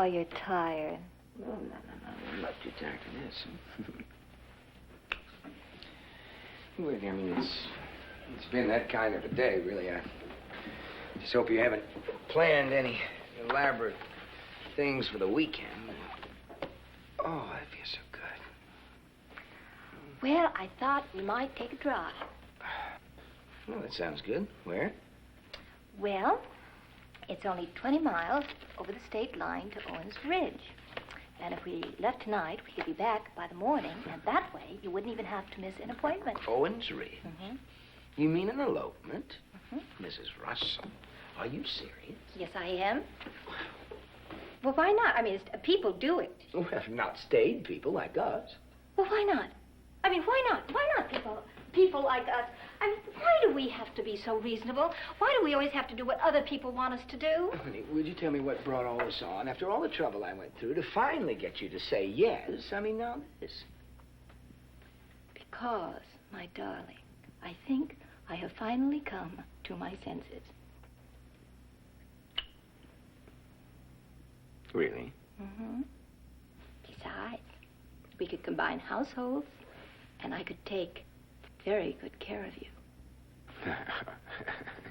you're tired. No. I'm not too tired for this. Well, I mean, it's been that kind of a day, really. I just hope you haven't planned any elaborate things for the weekend. Oh, that feels so good. Well, I thought we might take a drive. Well, that sounds good. Where? Well, it's only 20 miles over the state line to Owens Ridge. And if we left tonight, we could be back by the morning, and that way you wouldn't even have to miss an appointment. Owens Ridge? Mm-hmm. You mean an elopement? Mm-hmm. Mrs. Russell, are you serious? Yes, I am. Well, why not? I mean, people do it. Well, not staid people like us. Well, why not? I mean, why not? Why not people like us? I mean, why do we have to be so reasonable? Why do we always have to do what other people want us to do? Honey, would you tell me what brought all this on? After all the trouble I went through to finally get you to say yes, I mean, now this. Because, my darling, I think I have finally come to my senses. Really? Mm-hmm. Besides, we could combine households, and I could take very good care of you.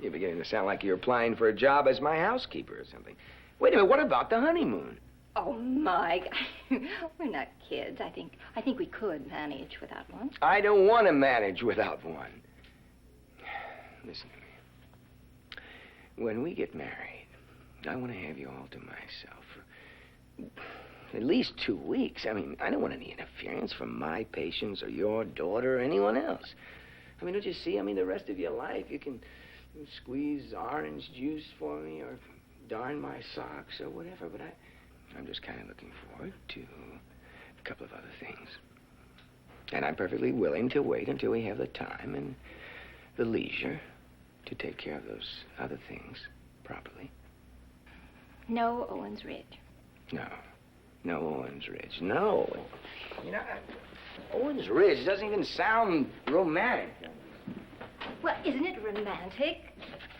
You're beginning to sound like you're applying for a job as my housekeeper or something. Wait a minute, what about the honeymoon? Oh, Mike, we're not kids. I think we could manage without one. I don't want to manage without one. Listen to me. When we get married, I want to have you all to myself for at least 2 weeks. I mean, I don't want any interference from my patients or your daughter or anyone else. I mean, don't you see? I mean, the rest of your life, you can squeeze orange juice for me or darn my socks or whatever, but I'm just kind of looking forward to a couple of other things. And I'm perfectly willing to wait until we have the time and the leisure to take care of those other things properly. No Owens Ridge. No Owens Ridge. No. You know, Owens Ridge doesn't even sound romantic. Well, isn't it romantic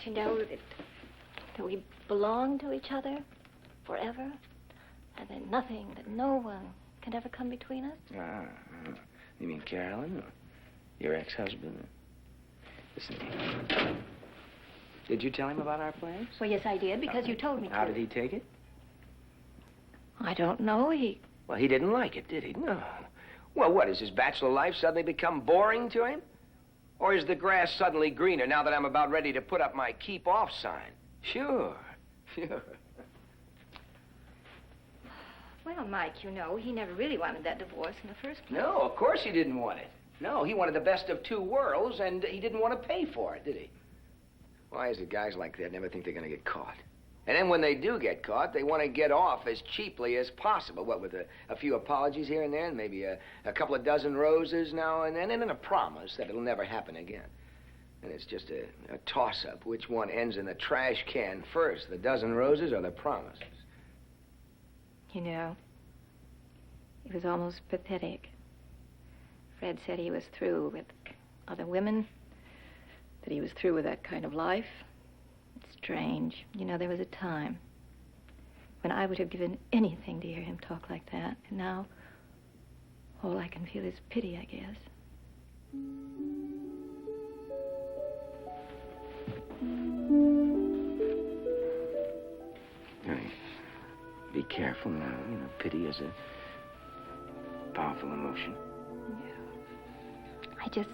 to know that we belong to each other forever? And that nothing, that no one can ever come between us? You mean Carolyn or your ex-husband? Listen to me. Did you tell him about our plans? Well, yes, I did, because you told me to. How did he take it? I don't know. Well, he didn't like it, did he? No. Well, what, has his bachelor life suddenly become boring to him? Or is the grass suddenly greener now that I'm about ready to put up my keep off sign? Sure. Well, Mike, you know, he never really wanted that divorce in the first place. No, of course he didn't want it. No, he wanted the best of two worlds, and he didn't want to pay for it, did he? Why is it guys like that never think they're going to get caught? And then when they do get caught, they want to get off as cheaply as possible. What, with a few apologies here and there, and maybe a couple of dozen roses now and then, and then a promise that it'll never happen again. And it's just a toss-up. Which one ends in the trash can first, the dozen roses or the promises? You know, it was almost pathetic. Fred said he was through with other women, that he was through with that kind of life. It's strange. You know, there was a time when I would have given anything to hear him talk like that. And now, all I can feel is pity, I guess. Be careful now. You know, pity is a powerful emotion. Yeah.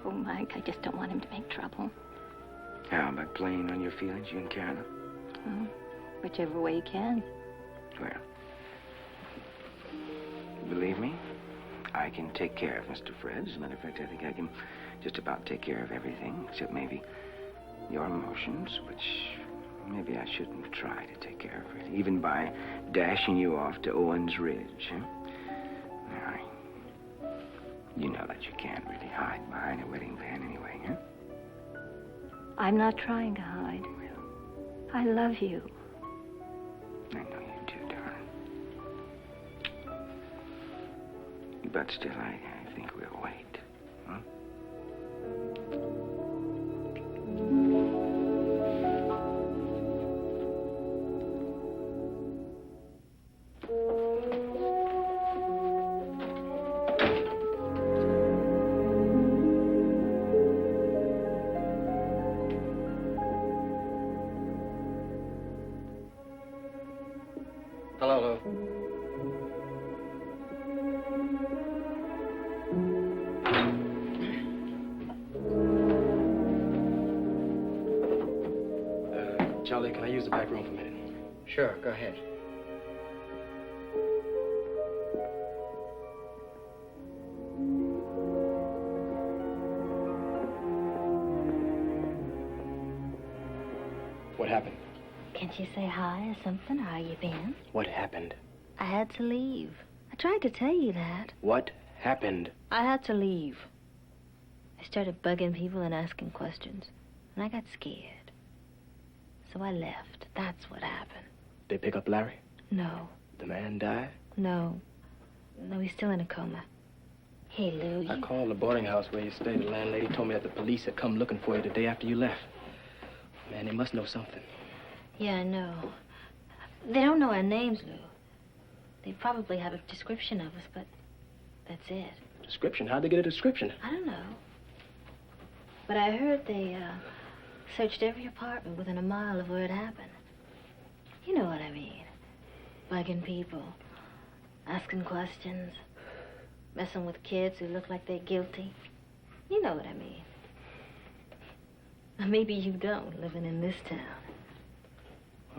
Oh, Mike, I just don't want him to make trouble. How, by playing on your feelings, you and Carolyn? Well, whichever way you can. Well, believe me, I can take care of Mr. Fred. As a matter of fact, I think I can just about take care of everything, except maybe your emotions, which maybe I shouldn't try to take care of it, even by dashing you off to Owens Ridge, huh? Now, you know that you can't really hide behind a wedding band anyway, huh? I'm not trying to hide. Well, I love you. I know you do, darling. But still, I think we'll wait, huh? Hello, Lou. Charlie, can I use the back room for a minute? Sure, go ahead. What happened? Can't you say hi or something? How you been? What happened? I had to leave. I tried to tell you that. What happened? I had to leave. I started bugging people and asking questions, and I got scared. So I left. That's what happened. They pick up Larry? No. The man died? No. No, he's still in a coma. Hey, Lou, I you... called the boarding house where you stayed. The landlady told me that the police had come looking for you the day after you left. Man, they must know something. Yeah, I know. They don't know our names, Lou. They probably have a description of us, but that's it. Description? How'd they get a description? I don't know. But I heard they, searched every apartment within a mile of where it happened. You know what I mean. Bugging people, asking questions, messing with kids who look like they're guilty. You know what I mean. Or maybe you don't, living in this town.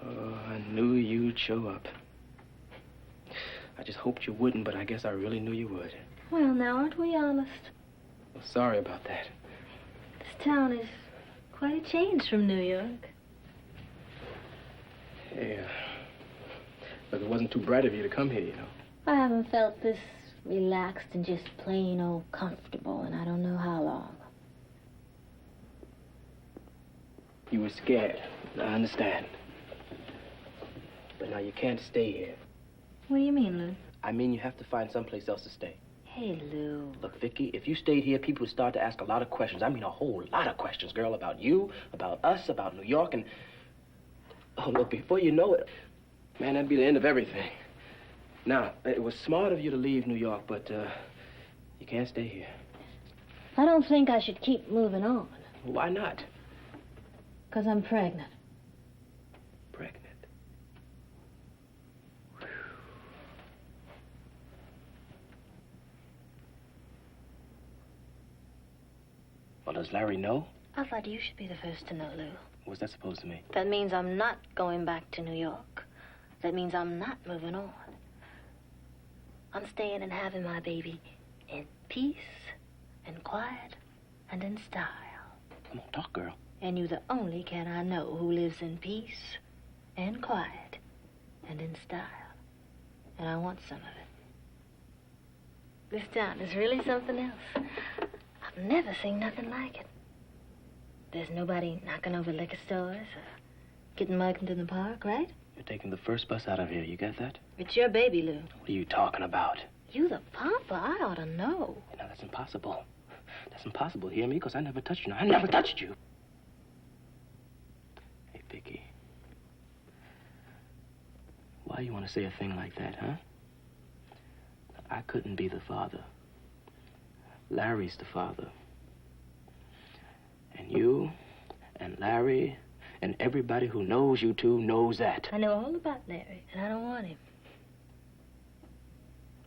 Oh, I knew you'd show up. I just hoped you wouldn't, but I guess I really knew you would. Well, now, aren't we honest? Well, sorry about that. This town is quite a change from New York. Hey, look, it wasn't too bright of you to come here, you know. I haven't felt this relaxed and just plain old comfortable in I don't know how long. You were scared. I understand. But now you can't stay here. What do you mean, Lou? I mean, you have to find someplace else to stay. Hey, Lou. Look, Vickie, if you stayed here, people would start to ask a lot of questions. I mean, a whole lot of questions, girl, about you, about us, about New York, and... Oh, look, before you know it, man, that'd be the end of everything. Now, it was smart of you to leave New York, but, you can't stay here. I don't think I should keep moving on. Why not? 'Cause I'm pregnant. Pregnant? Well, does Larry know? I thought you should be the first to know, Lou. What's that supposed to mean? That means I'm not going back to New York. That means I'm not moving on. I'm staying and having my baby in peace and quiet and in style. Come on, talk, girl. And you're the only cat I know who lives in peace and quiet and in style. And I want some of it. This town is really something else. I've never seen nothing like it. There's nobody knocking over liquor stores or getting mugged in the park, right? You're taking the first bus out of here. You get that? It's your baby, Lou. What are you talking about? You the papa. I ought to know. You know, that's impossible. That's impossible. Hear me? Because I never touched you. I never touched you. Hey, Vickie. Why you want to say a thing like that, huh? I couldn't be the father. Larry's the father. And you and Larry and everybody who knows you two knows that. I know all about Larry, and I don't want him.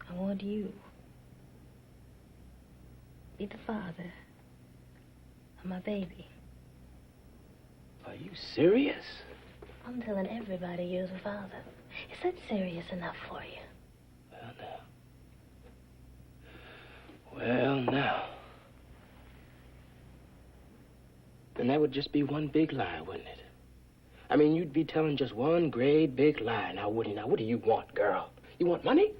I want you. Be the father of my baby. Are you serious? I'm telling everybody you're the father. Is that serious enough for you? Well, now. Then that would just be one big lie, wouldn't it? I mean, you'd be telling just one great big lie. Now, Woody, now, what do you want, girl? You want money?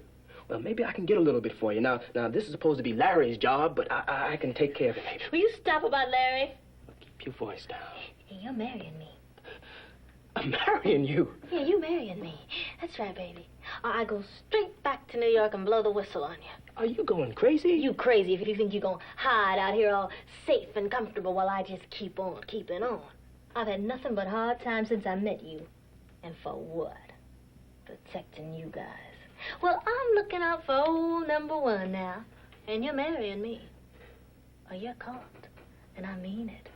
Well, maybe I can get a little bit for you. Now, this is supposed to be Larry's job, but I can take care of it, maybe. Will you stop about Larry? Well, keep your voice down. Hey, you're marrying me. I'm marrying you. Yeah, you marrying me. That's right, baby. Or I go straight back to New York and blow the whistle on you. Are you going crazy? You crazy if you think you're gonna hide out here all safe and comfortable while I just keep on keeping on. I've had nothing but hard times since I met you. And for what? Protecting you guys. Well, I'm looking out for old number one now. And you're marrying me. Or you're caught. And I mean it.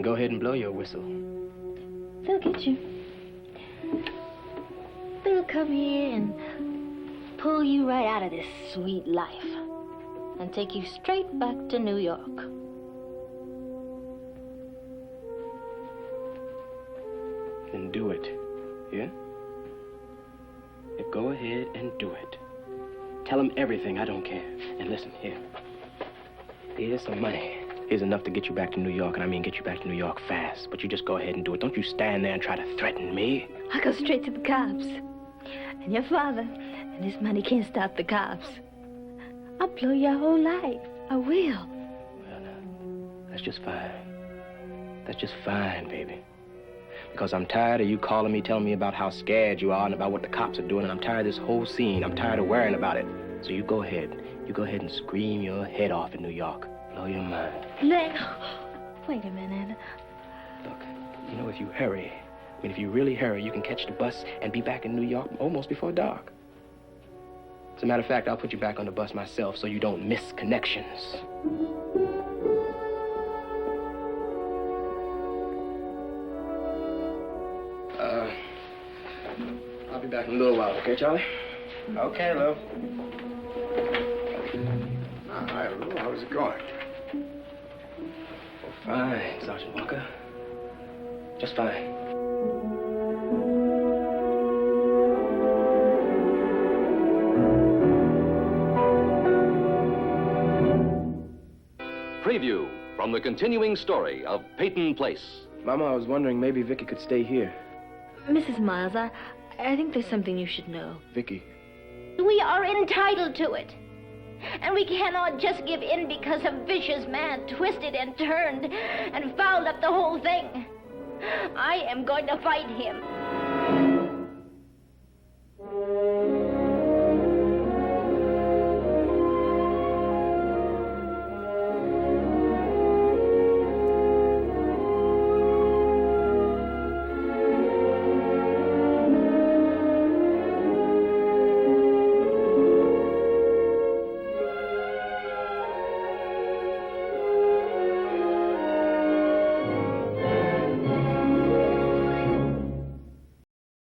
then go ahead and blow your whistle. They'll get you. They'll come here and pull you right out of this sweet life and take you straight back to New York. Then do it. Yeah? Yeah, go ahead and do it. Tell them everything. I don't care. And listen, here. Here's some money. Here's enough to get you back to New York, and I mean get you back to New York fast. But you just go ahead and do it. Don't you stand there and try to threaten me. I'll go straight to the cops. And your father and his money can't stop the cops. I'll blow your whole life. I will. Well, that's just fine. That's just fine, baby. Because I'm tired of you calling me, telling me about how scared you are and about what the cops are doing, and I'm tired of this whole scene. I'm tired of worrying about it. So you go ahead. You go ahead and scream your head off in New York. Blow your mind. Len, wait a minute. Look, you know, if you hurry, I mean, if you really hurry, you can catch the bus and be back in New York almost before dark. As a matter of fact, I'll put you back on the bus myself so you don't miss connections. I'll be back in a little while, okay, Charlie? Okay, Lou. Hi, Lou. How's it going? Oh, fine, Sergeant Walker. Just fine. Preview from the continuing story of Peyton Place. Mama, I was wondering maybe Vickie could stay here. Mrs. Miles, I think there's something you should know. Vickie. We are entitled to it. And we cannot just give in because a vicious man twisted and turned and fouled up the whole thing. I am going to fight him.